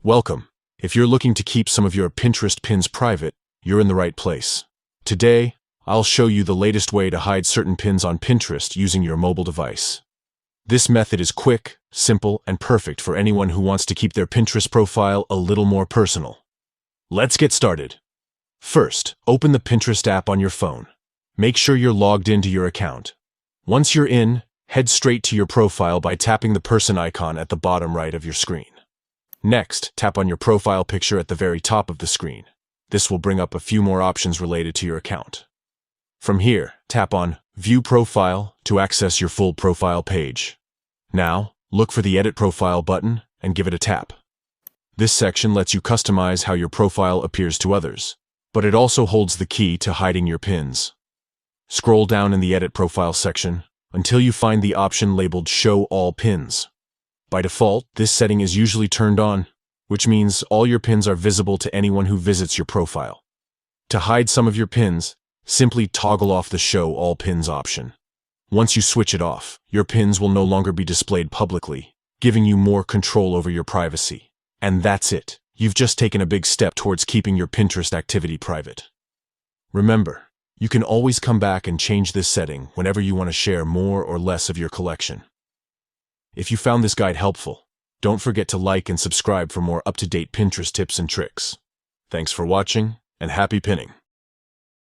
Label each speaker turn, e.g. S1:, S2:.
S1: Welcome. If you're looking to keep some of your Pinterest pins private, you're in the right place. Today, I'll show you the latest way to hide certain pins on Pinterest using your mobile device. This method is quick, simple, and perfect for anyone who wants to keep their Pinterest profile a little more personal. Let's get started. First, open the Pinterest app on your phone. Make sure you're logged into your account. Once you're in, head straight to your profile by tapping the person icon at the bottom right of your screen. Next, tap on your profile picture at the very top of the screen. This will bring up a few more options related to your account. From here, tap on View Profile to access your full profile page. Now, look for the Edit Profile button and give it a tap. This section lets you customize how your profile appears to others, but it also holds the key to hiding your pins. Scroll down in the Edit Profile section until you find the option labeled Show All Pins. By default, this setting is usually turned on, which means all your pins are visible to anyone who visits your profile. To hide some of your pins, simply toggle off the Show All Pins option. Once you switch it off, your pins will no longer be displayed publicly, giving you more control over your privacy. And that's it. You've just taken a big step towards keeping your Pinterest activity private. Remember, you can always come back and change this setting whenever you want to share more or less of your collection. If you found this guide helpful, don't forget to like and subscribe for more up-to-date Pinterest tips and tricks. Thanks for watching, and happy pinning!